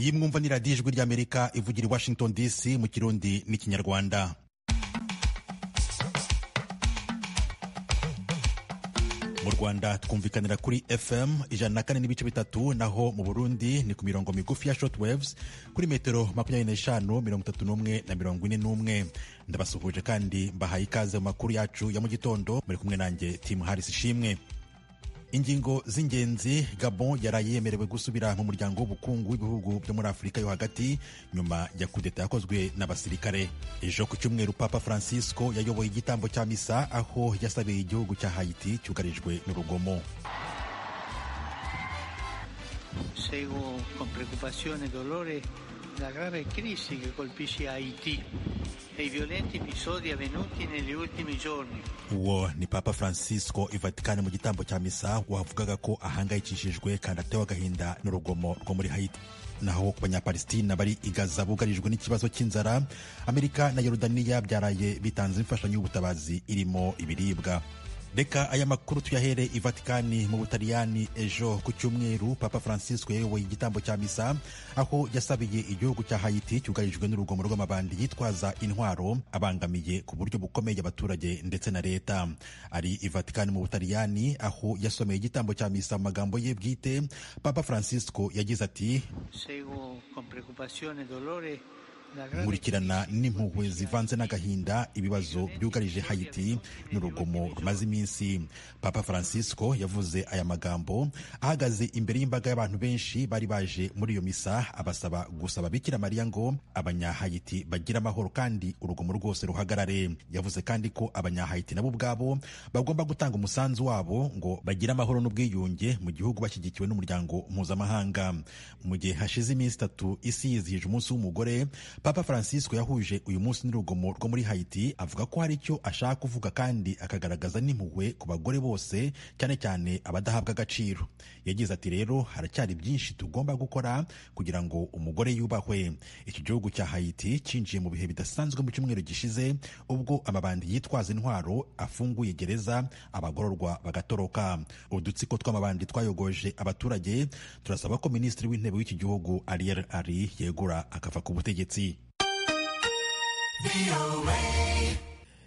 iyi mwumva ni radiyo ijwi ry'Amerika ivugira i Washington DC mu Kirundi n'Ikinyarwanda. Mu Rwanda twumvikanira kuri FM 104.3, naho mu Burundi ni ku mirongo migufi ya shortwaves kuri metero 25, 31 na 41. Ndabasuhuje kandi mbahaye ikaze mu makuru yacu ya mu gitondo, muri kumwe nanjye Tim Harris Ishimwe. Ingingo z'ingenzi: Gabon yaraye yemerewe gusubira mu muryango w'ubukungu w'ibihugu byo muri Afurika yo hagati nyuma ya kudeta yakozwe n'abasirikare. Ejo ku cyumweru Papa Francisco yayoboye igitambo cya misa aho yasabiye igihugu cya Haiti cyugarijwe n'urugomo. Seguo con preoccupazione e dolore la grave crisi che colpisce Haiti e i violenti episodi avvenuti negli ultimi giorni. Uwo ni Papa Francisco i Vatikani mu gitambo cya misa wavugaga ko ahangayikishijwe kandi atewe agahinda n'urugomo rwo muri Haiti. Naho ku banyapalestina bari i Gaza bugarijwe n'ikibazo cy'inzara, Amerika na Yorodaniya byaraye bitanze imfashanyo y'ubutabazi irimo ibiribwa. Reka aya makuru tuyahere i Vatikani mu Butaliyani. Ejo ku cyumweru Papa Francisco yayoboye igitambo cya misa aho yasabiye igihugu cya Haiti cyugarijwe n'urugomo rw'amabandi yitwaza intwaro abangamiye ku buryo bukomeye abaturage ndetse na leta. Ari i Vatikani mu Butaliyani aho yasomeye igitambo cya misa mu magambo ye bwite. Papa Francisco yagize ati: Seguo con preoccupazione e dolore nkurikirana n'impuhwe zivanze n'agahinda ibibazo byugarije Haiti n'urugomo rumaze iminsi. Papa Francisco yavuze aya magambo ahagaze imbere y'imbaga y'abantu benshi bari baje muri iyo misa, abasaba gusaba Bikira Mariya ngo abanyahayiti bagire amahoro kandi urugomo rwose ruhagarare. Yavuze kandi ko abanyahayiti nabo ubwabo bagomba gutanga umusanzu wabo ngo bagire amahoro n'ubwiyunge mu gihugu bashyigikiwe n'umuryango mpuzamahanga. Mu gihe hashize iminsi 3 isi yizihije umunsi w'umugore, Papa Francisco yahuje uyu munsi n'urugomo rwo muri Haiti, avuga ko hari icyo ashaka kuvuga kandi akagaragaza n'impuhwe ku bagore bose, cyane cyane abadahabwa agaciro. Yagize ati: rero haracyari byinshi tugomba gukora kugira ngo umugore yubahwe. Iki gihugu cya Haiti cyinjiye mu bihe bidasanzwe mu cyumweru gishize ubwo amabandi yitwaza intwaro afunguye gereza, abagororwa bagatoroka. Udutsiko tw'amabandi twayogoje abaturage. Turasaba ko minisitiri w'intebe w'iki gihugu Ariel Henry yegura akava ku butegetsi.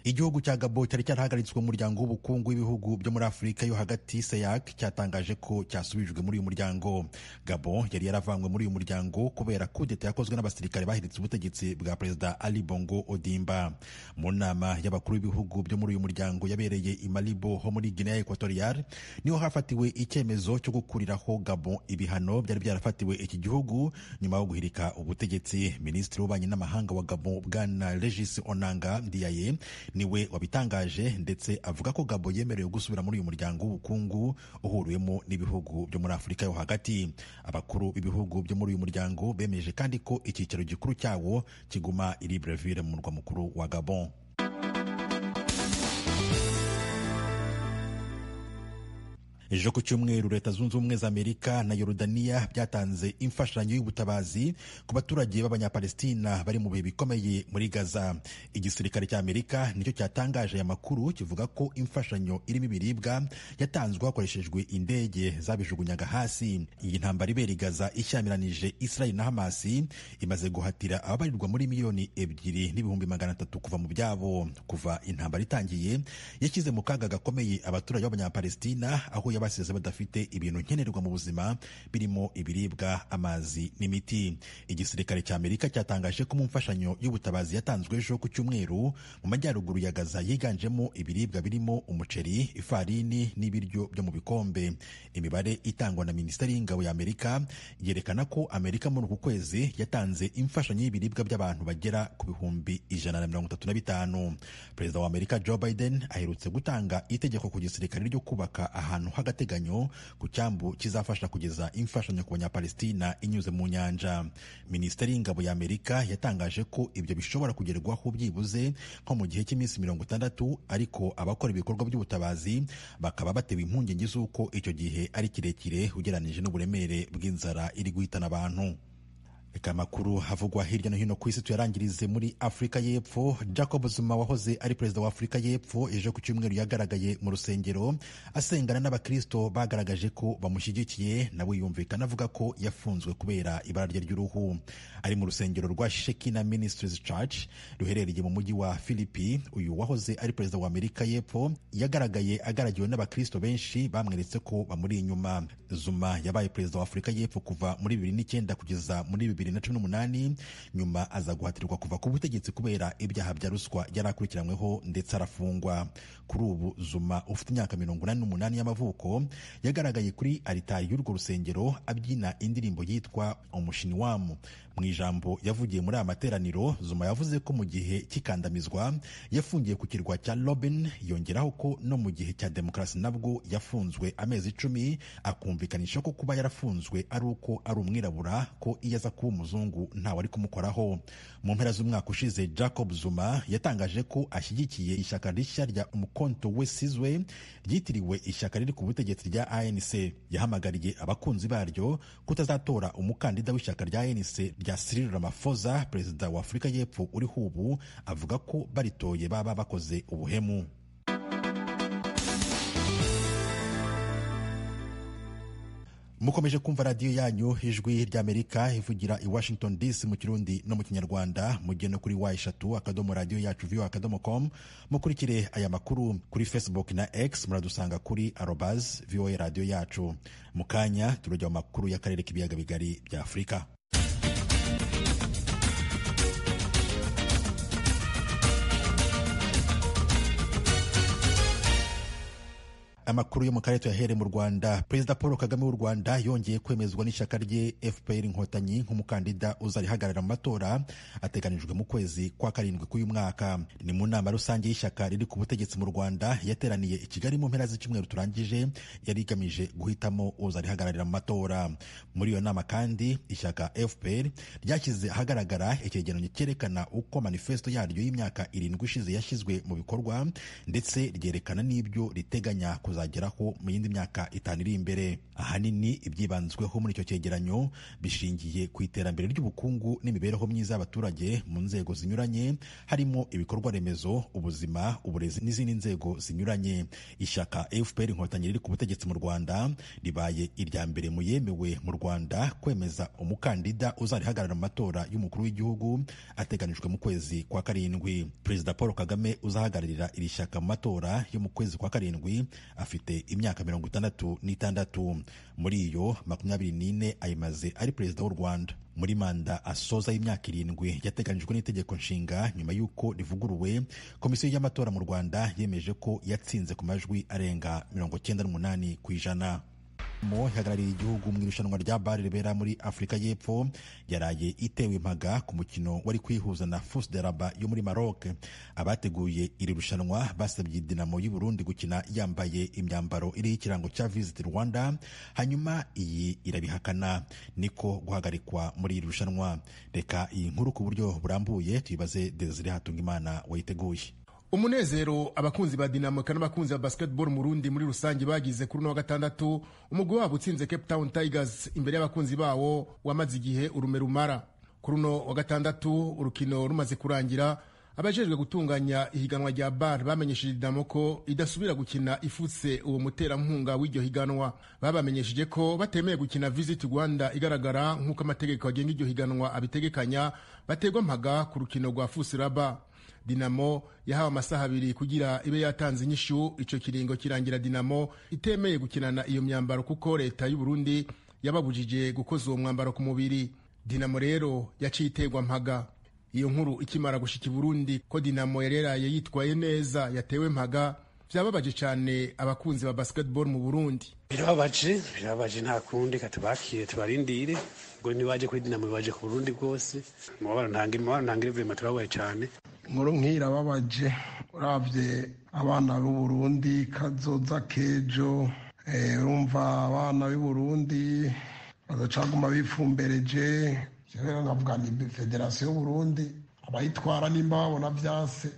Igihugu cya Gabon cyari cyarahagaritswe mu muryango w'ubukungu w'ibihugu byo muri Afurika yo hagati CEEAC cyatangaje ko cyasubijwe muri uyu muryango. Gabon yari yaravanywe muri uyu muryango kubera kudeta yakozwe n'abasirikare bahiritse ubutegetsi bwa Perezida Ali Bongo Ondimba. Mu nama y'abakuru b'ibihugu byo muri uyu muryango yabereye i Malabo ho muri Guinea Equatorial niho hafatiwe icyemezo cyo gukuriraho Gabon ibihano byari byarafatiwe iki gihugu nyuma yo guhirika ubutegetsi. Minisitiri w'ububanyi n'amahanga wa Gabon Bwana Regis Onanga Ndiaye niwe wabitangaje, ndetse avuga ko Gabon yemerewe gusubira muri uyu muryango w'ubukungu uhuriwemo n'ibihugu byo muri Afurika yo hagati. Abakuru b'ibihugu byo muri uyu muryango bemeje kandi ko icyicaro gikuru cyawo kiguma i Libreville mu murwa mukuru wa Gabon. Ejo ku cyumweru Leta Zunze Ubumwe za Amerika na Yorodaniya byatanze imfashanyo y'ubutabazi ku baturage b'abanyapalestina bari mu bihe bikomeye muri Gaza. Igisirikare cya Amerika nicyo cyatangaje aya makuru kivuga ko imfashanyo irimo ibiribwa yatanzwe hakoreshejwe indege zabijugunyaga hasi. Iyi ntambara ibera i Gaza ishyamiranyije Israel na Hamas imaze guhatira ababarirwa muri miliyoni 2,300,000 kuva mu byabo. Kuva intambara itangiye yashyize mu kaga gakomeye abaturage b'abanyapalestina, aho basize badafite ibintu nkenerwa mu buzima birimo ibiribwa, amazi n'imiti. Igisirikare cya Amerika cyatangaje ko mu mfashanyo y'ubutabazi yatanzwe ejo ku cyumweru mu majyaruguru ya Gaza yiganjemo ibiribwa birimo umuceri, ifarini n'ibiryo byo mu bikombe. Imibare itangwa na Minisiteri y'Ingabo ya Amerika yerekana ko Amerika muri uku kwezi yatanze imfashanyo y'ibiribwa by'abantu bagera ku bihumbi 135. Perezida wa Amerika Joe Biden aherutse gutanga itegeko ku gisirikare ryo kubaka ahantu agateganyo ku cyambu kizafasha kugeza imfashanyo ku banyapalestina inyuze mu nyanja. Minisiteri y'Ingabo ya Amerika yatangaje ko ibyo bishobora kugerwaho byibuze nko mu gihe cy'iminsi 60, ariko abakora ibikorwa by'ubutabazi bakaba batewe impungenge z'uko icyo gihe ari kirekire ugereranije n'uburemere bw'inzara iri guhitana abantu. Reka amakuru havugwa hirya no hino ku isi tuyarangirize muri Afurika y'Epfo. Jacob Zuma wahoze ari perezida wa Afurika y'Epfo ejo ku cyumweru yagaragaye mu rusengero asengana n'abakristo bagaragaje ko bamushyigikiye, nawe yumvikana avuga ko yafunzwe kubera ibara rye ry'uruhu. Ari mu rusengero rwa Shekinah Ministries Church ruherereye mu mujyi wa Philippi. Uyu wahoze ari perezida wa Amerika y'Epfo yagaragaye agaragiwe n'abakristo benshi bamweretse ko bamuri inyuma. Zuma yabaye perezida wa Afurika y'Epfo kuva muri 2009 kugeza muri 2018, nyuma aza guhatirwa kuva ku butegetsi kubera ibyaha bya ruswa yari akurikiranyweho ndetse arafungwa. Kuri ubu Zuma ufite imyaka 88 y'amavuko yagaragaye kuri alitari y'urwo rusengero abyina indirimbo yitwa Umushiniwamu. Mu ijambo yavugiye muri aya materaniro, Zuma yavuze ko mu gihe cy'ikandamizwa yafungiye ku kirwa cya Robben, yongeraho ko no mu gihe cya demokarasi nabwo yafunzwe amezi 10, akumvikanisha ko kuba yarafunzwe ari uko ari umwirabura, ko iyo aza kuba umuzungu ntawe ari kumukoraho. Mu mpera z'umwaka ushize Jacob Zuma yatangaje ko ashyigikiye ishyaka rishya rya Umkhonto weSizwe ryitiriwe ishyaka riri ku butegetsi rya ANC. Yahamagariye abakunzi baryo kutazatora umukandida w'ishyaka rya ANC rya Cyril Ramaphosa, perezida wa Afurika y'Epfo uriho ubu, avuga ko baritoye baba bakoze ubuhemu. Mukomeje kumva radiyo yanyu ijwi ry'Amerika ivugira i Washington DC mu Kirundi no mu Kinyarwanda. Mujye no kuri wa3.radio-yacu@voa.com. Mukurikire aya makuru kuri Facebook na X, muradusanga kuri @VOA radio yacu. Mukanya turujya mu makuru y'akarere k'ibiyaga bigari bya Afurika. Amakuru yo mu karere tuyahere mu Rwanda. Perezida Paul Kagame w'u Rwanda yongeye kwemezwa n'ishyaka rye FPR Inkotanyi nk'umukandida uzarihagarara mu matora ateganijwe mu kwezi kwa karindwi k'uyu mwaka. Ni mu nama rusange y'ishyaka riri ku butegetsi mu Rwanda yateraniye i Kigali mu mpera z'icyumweru turangije, yari igamije guhitamo uzarihagararira mu matora. Muri iyo nama kandi ishyaka FPR ryashyize ahagaragara icyegeranyo cyerekana uko manifesto yaryo y'imyaka 7 ishize yashyizwe mu bikorwa, ndetse ryerekana n'ibyo riteganya kuzageraho mu yindi myaka 5 iri imbere. Ahanini ibyibanzweho muri icyo cyegeranyo bishingiye ku iterambere ry'ubukungu n'imibereho myiza y'abaturage mu nzego zinyuranye, harimo ibikorwa remezo, ubuzima, uburezi n'izindi nzego zinyuranye. Ishyaka FPR Inkotanyi riri ku butegetsi mu Rwanda ribaye irya mbere mu yemewe mu Rwanda kwemeza umukandida uzarihagarara mu matora y'umukuru w'igihugu ateganijwe mu kwezi kwa karindwi. Perezida Paul Kagame uzahagararira iri shyaka mu matora yo mu kwezi kwa karindwi afite imyaka 66. Muri iyo 24 ayimaze ari perezida w'u Rwanda. Muri manda asoza y'imyaka 7 yateganijwe n'itegeko nshinga, nyuma y'uko rivuguruwe, komisiyo y'amatora mu Rwanda yemeje ko yatsinze ku majwi arenga 98%. Mo ihagarariye igihugu mu irushanwa rya BAL ribera muri Afurika y'Epfo yaraye itewe impaga ku mukino wari kwihuza na FUS de Rabat yo muri Maroc. Abateguye iri rushanwa basabye Dinamo y'u Burundi gukina yambaye imyambaro iriho ikirango cya Visit Rwanda, hanyuma iyi irabihakana, niko guhagarikwa muri iri rushanwa. Reka iyi nkuru ku buryo burambuye tuyibaze Desire Hatungimana wayiteguye. Umunezero abakunzi ba Dinamo kandi abakunzi ba basketball mu Burundi muri rusange bagize kuri no gatandatu, umugwi wabo utsinze Cape Town Tigers imbere y'abakunzi bawo wamaze igihe urume rumara. Kuri no wa gatandatu urukino rumaze kurangira, abajejwe gutunganya ihiganwa rya BAL bamenyesheje Dinamo ko idasubira gukina ifutse uwo muterampunga w'iryo higanwa. Babamenyesheje ko batemeye gukina Visit Rwanda igaragara nk'uko amategeko agenga iryo higanwa abitegekanya, bategwa mpaga ku rukino rwa FUS Rabat. Dinamo yahawe amasaha 2 kugira ibe yatanze inyishu. Ico kiringo kirangira Dinamo itemeye gukinana iyo myambaro kuko leta y'u Burundi yababujije gukoza uwo mwambaro ku mubiri. Dinamo rero yaciye iterwa mpaga. Iyo nkuru ikimara gushika i Burundi ko Dinamo yareraye yitwaye neza yatewe mpaga, vyababaje cyane abakunzi ba basketball mu Burundi. Birababaje nta kundi katubakiye tubarindire ngo nibaje kuri Dinamo baje ku Burundi bwose. Mubara ntangire vrema turabaye cyane. Nkuru nk'irababaje uravye abana b'u Burundi kazoza kejo, urumva abana b'u Burundi bazacaguma bifumbereje. Rero navuga ni Federation y'u Burundi abayitwara nimba babona vyase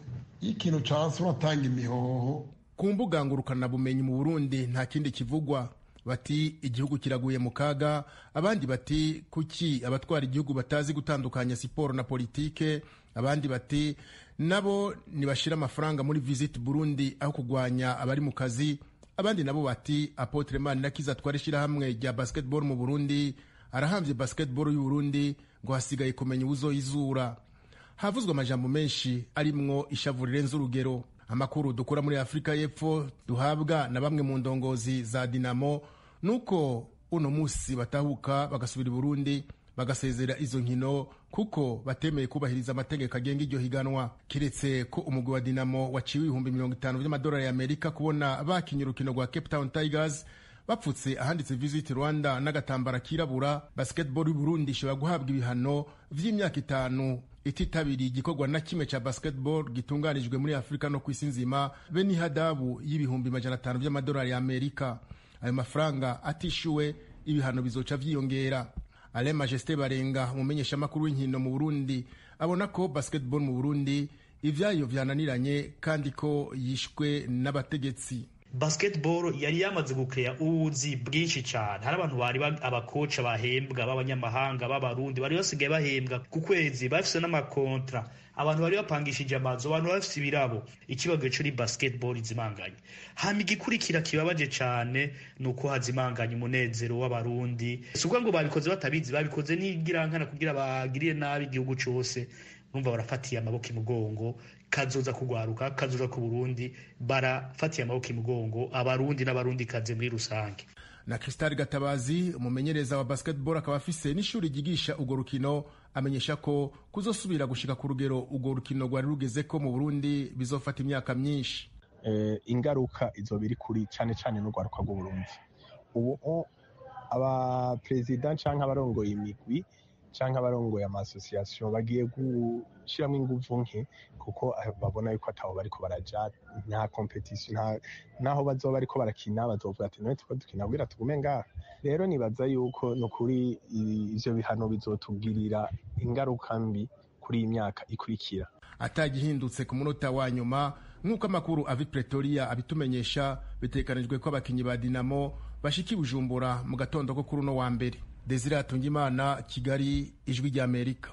ikintu cyase uratanga imihoho. Ku mbuga ngurukana bumenyi mu Burundi nta kindi kivugwa. bati igihugu kiraguye mu kaga, abandi bati kuki abatwara igihugu batazi gutandukanya siporo na politike, abandi bati nabo nibashira amafaranga muri Visit Burundi aho kugwanya abari mu kazi, abandi nabo bati Apotre Manirakiza atwara ishirahamwe rya basketball mu Burundi arahamvye basketball y'u Burundi ngo hasigaye kumenya uzoyizura. Havuzwe amajambo menshi arimwo ishavu rirenze urugero. Amakuru dukura muri Afrika y'Epfo duhabwa na bamwe mu ndongozi za Dinamo nuko uno musi batahuka bagasubira i Burundi bagasezera izo nkino kuko batemeye kubahiriza amategeko agenga iryo higanwa. Kiretse ko umugwi wa Dinamo waciwe $50,000 by'amadolari y'Amerika kubona bakinye urukino rwa Cape Town Tigers bapfutse ahanditse Visit Rwanda n'agatambara kirabura, basketball y'u Burundi ishobora guhabwa ibihano vy'imyaka 5 ititabiriye igikorwa na kimwe ca basketball gitunganijwe muri Afrika no kwisi nzima, be n'ihadabu $500,000 by'amadolari y'Amerika. Ayo mafaranga atishuwe ibihano bizoca vyiyongera. Ale Majesté Barenga, umumenyesha makuru w'inkino mu Burundi, abona ko basketball mu Burundi ivyayo vyananiranye kandi ko yishwe n'abategetsi. Basketball yari yamaze gukrea ubuzi bwinshi cyane. Hari abantu bari abakoca bahembwa b'abanyamahanga b'abarundi bari basigaye bahembwa ku kwezi, bafise n'amakontra, abantu bari bapangishije amazu, abantu bafise ibirabo. Ikibazo cyo ni basketball izimanganye. Hama igikurikira kibabaje cyane nuko hazimanganye umunezero w'abarundi. Suko ngo babikoze batabizi, babikoze n'igirankana kugira bagiriye nabi igihugu cyose. Numva barafatiye amaboko imugongo, kazoza kugwaruka, kazoza ku Burundi, barafatiye amaboko imugongo abarundi n'abarundi kaze muri rusange. Na Crystal Gatabazi, umumenyereza wa basketball, akaba afise n'ishuri ryigisha ugo rukino, amenyesha ko kuzosubira gushika ku rugero ugo rukino rwari rugeze ko mu Burundi bizofata imyaka myinshi. Ingaruka izobiri kuri cyane cyane n'urwaruka rw'u Burundi. Ubu aba president canke abarongoye imigwi canke abarongoye amasosiyasiyo bagiye gushiramo inguvu nke kuko babona yuko ataho bariko baraja, nta competition, naho bazoba bariko barakina bazovuga ati none tuko dukina kugira tugume ngaha. Rero nibaza yuko no kuri ivyo bihano bizotugirira ingaruka mbi kuri imyaka ikurikira. Atagihindutse ku munota wa nyuma nk'uko amakuru avi Pretoria abitumenyesha, bitekanijwe ko abakinyi ba Dinamo bashiki Bujumbura mu gatondo ko kuri no wa mbere. Desire Atungimana, Kigali, Ijwi rya Amerika.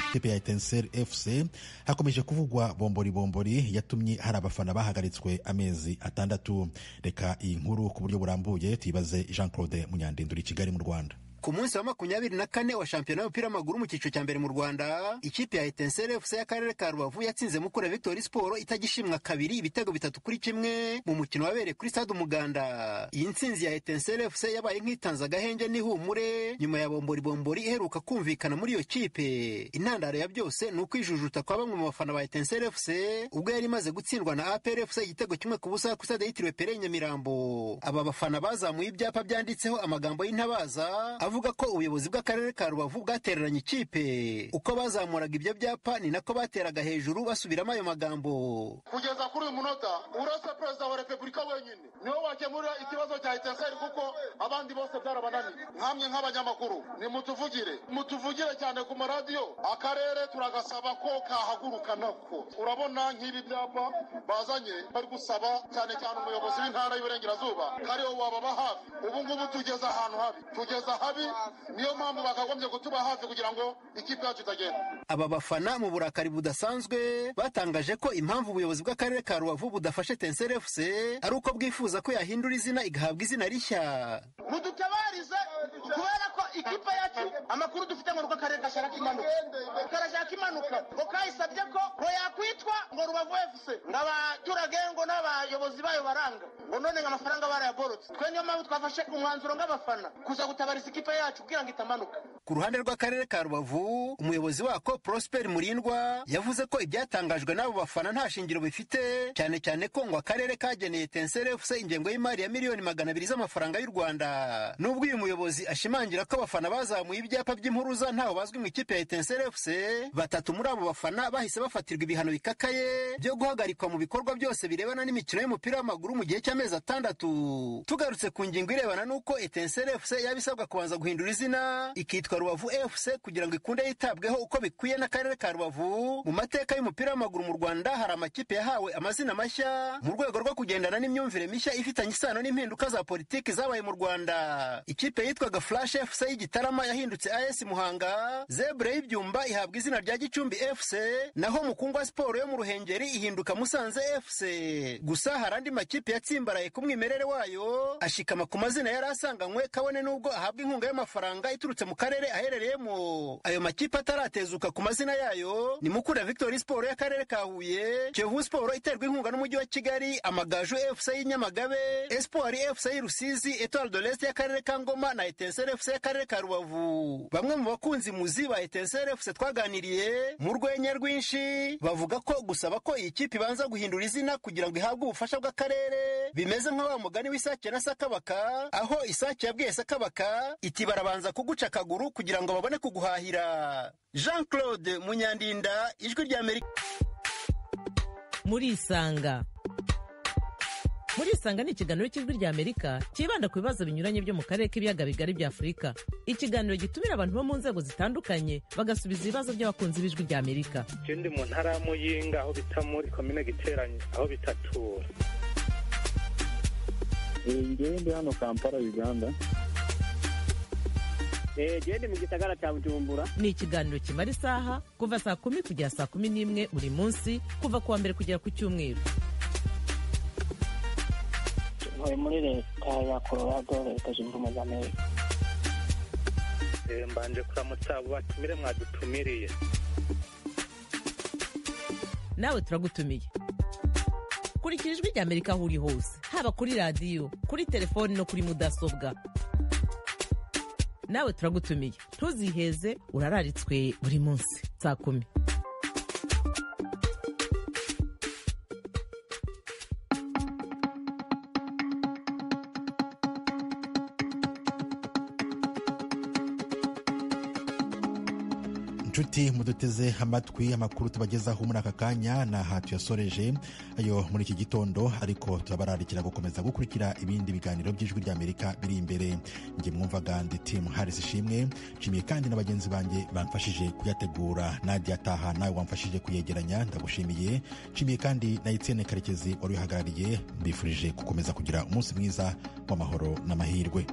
Ikipe ya Etincelle FC hakomeje kuvugwa bombori yatumye hari abafana bahagaritswe amezi 6. Reka iyi nkuru ku buryo burambuye tuyibaze Jean Claude Munyandinduri, Kigali mu Rwanda. Ku munsi wa 24 wa shampiyona y'umupira w'amaguru mu cyiciro cya mbere mu Rwanda, ikipe ya Etincelle FC y'akarere ka Rubavu yatsinze Mukura Victory Sport itagishimwa kabiri ibitego 3-1 mu mukino wabereye kuri Stade Umuganda. Iyi ntsinzi ya Etincelle FC yabaye nk'itanza agahenge n'ihumure nyuma ya bombori iheruka kumvikana muri iyo kipe. Intandaro ya byose ni ukwijujuta kwa bamwe mu bafana ba Etincelle FC ubwo yari imaze gutsindwa na APR FC igitego 1-0 ku Stade yitiriwe Pere Nyamirambo. Aba bafana bazamuye ibyapa byanditseho amagambo y'intabaza avuga ko ubuyobozi bw'akarere ka Rubavu bwatereranye ikipe. Uko bazamuraga ibyo byapa ni nako bateraga hejuru basubiramo ayo magambo. Kugeza kuri uyu munota urasa Perezida wa Repubulika wenyine niwe wakemura ikibazo cya Etincelle kuko abandi bose byarabananiye. Nkamwe nk'abanyamakuru mutuvugire cyane ku maradiyo, akarere turagasaba ko kahaguruka nako. Urabona nk'ibi byapa bazanye bari gusaba cyane umuyobozi w'intara y'Iburengerazuba kariho wababa hafi. Ubu ngubu tugeza ahantu habi, niyo mpamvu bakagombye kutuba hafi kugira ngo ikipe yacu itagenda. Aba bafana mu burakari budasanzwe batangaje ko impamvu ubuyobozi bw'akarere ka Rubavu budafashe Etincelle FC ari uko bwifuza ko yahindura izina igahabwa izina rishya. Mudutabarize kubera ko ikipe yacu amakuru dufite ngo akarere gashaka imanuka ngo kayisabye ko yakwitwa ngo Rubavu FC, n'abaturage ngo n'abayobozi bayo baranga ngo none amafaranga barayaborotse. Twe niyo mpamvu twafashe umwanzuro ng'abafana kuza gutabariza ikipe yacu kugira ngo itamanuka. Ku ruhande rw'akarere ka Rubavu, umuyobozi wako Prosper Murindwa yavuze ko ibyatangajwe n'abo bafana nta shingiro bifite, cyane ko ngo akarere kageneye Etincelle FC ingengo y'imari ya miliyoni 200 z'amafaranga y'u Rwanda. Nubwo uyu muyobozi ashimangira ko abafana bazamuye ibyapa by'impuruza ntaho bazwi mu ikipe ya Etincelle FC, 3 muri abo bafana bahise bafatirwa ibihano bikakaye byo guhagarika guhagarikwa mu bikorwa byose birebana n'imikino y'umupira w'amaguru mu gihe cy'amezi 6. Tugarutse ku ngingo irebana n'uko Etincelle FC yabisabwa kubanza guhindura izina ikitwa Rubavu FC kugira ngo ikunde yitabweho uko bikwiye n'akarere ka Rubavu. Mu mateka y'umupira w'amaguru mu Rwanda hari amakipe yahawe amazina mashya mu rwego rwo kugendana n'imyumvire mishya ifitanye isano n'impinduka za politiki zabaye mu Rwanda. Ikipe yitwaga Flash FC y'Igitarama yahindutse AS Muhanga, Zebra y'Ibyumba ihabwa izina rya Gicumbi FC, naho Mukungwa Sport yo mu Ruhengeri ihinduka Musanze FC. Gusa hari andi makipe yatsimbaraye ku mwimerere wayo ashikama ku mazina yari asanganywe kabone nubwo ahabwa inkunga y'amafaranga iturutse mu karere aherereyemo. Ayo makipe ataratezuka ku mazina yayo ni Mukura Victory Sport y'akarere ka Huye, Kiyovu Sport iterwa inkunga n'umujyi wa Kigali, Amagaju FC y'Inyamagabe, Espoir FC y'Rusizi, Etoile de l'Est y'akarere ka Ngoma na Etincelle FC y'akarere ka Rubavu. Bamwe mu bakunzi muzi ba Etincelle FC twaganiriye mu rwenya rwinshi bavuga ko gusaba ko iyi kipe ibanza guhindura izina kugira ngo ihabwe ubufasha bw'akarere bimeze nk'awa mugani w'isake na Sakabaka, aho isake yabwiye Sakabaka iti barabanza kuguca akaguru kugira ngo babone kuguhahira. Jean-Claude Munyandinda, Ijwi ry'Amerika. Muri Isanga ni ikiganiro cy'Ijwi ry'Amerika kibanda ku bibazo binyuranye byo mu karere k'ibiyaga bigari bya Afurika. Ikiganiro gitumira abantu bo mu nzego zitandukanye bagasubiza ibibazo by'abakunzi b'Ijwi ry'Amerika. Ndi mu ntara ya Muyinga aho bita muri komine Giteranye aho bitatura. Ndi hano Kampala Uganda. Ndi mu gisagara cya Bujumbura. Ni ikiganiro kimara isaha kuva saa 10 kugera saa 11 buri munsi kuva kuwa mbere kugera ku Cyumweru. Muri leta ya Colorado, Leta Zunze Ubumwe za Amerika. Mbanje kuramutsa abo batumire mwadutumiriye. Nawe turagutumiye. Kurikira Ijwi ry'Amerika aho uri hose, haba kuri radio, kuri telefone no kuri mudasobwa. Nawe turagutumiye. Ntuziheze, urararitswe buri munsi saa 10. Inshuti muduteze amatwi amakuru tubagezaho muri aka kanya na tuyasoreje ayo muri iki gitondo, ariko turabararikira gukomeza gukurikira ibindi biganiro by'Ijwi ry'Amerika biri imbere. Nge mwumvaga ndi Tim Harris Ishimwe, nshimiye kandi na bagenzi banjye bamfashije kuyategura. Nadia Taha nawe wamfashije kuyegeranya, ndagushimiye. Nshimiye kandi na Etienne Karekezi wari uhagarariye. Mbifurije gukomeza kugira umunsi mwiza w'amahoro n'amahirwe.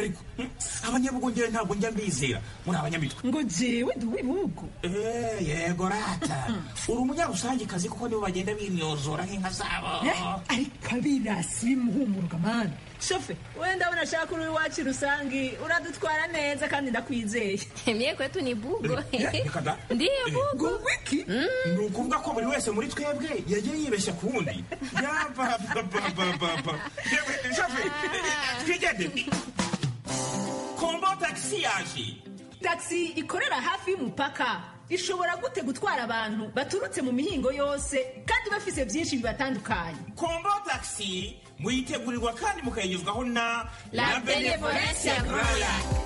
ariko abanyabugongera ntabwo njya mbizera muri abanyamitwe. Ngo jewe ndi uw'ibihugu. Yego rata. Uri umunyarusangikazi kuko nibo bagenda bimyozora nk'inka zabo. Ariko abirasi bimuhumuruka mani. Shofe, wenda unashaka uri iwacu rusangi uradutwara neza kandi ndakwizeye. Mie kwetu ni bugo. Ndiyo bugo. Wiki? Ni ukuvuga ko buri wese muri twebwe yagiye yibeshya ku wundi. Yabababababa. Shofe, twigende. Kombo taxi yaje. Taxi ikorera hafi y'umupaka. Ishobora gute gutwara abantu baturutse mu mihingo yose kandi bafise byinshi bibatandukanye. Kombo taxi muyitegurirwa kandi mukayigezwaho na La Benevolencia Royal.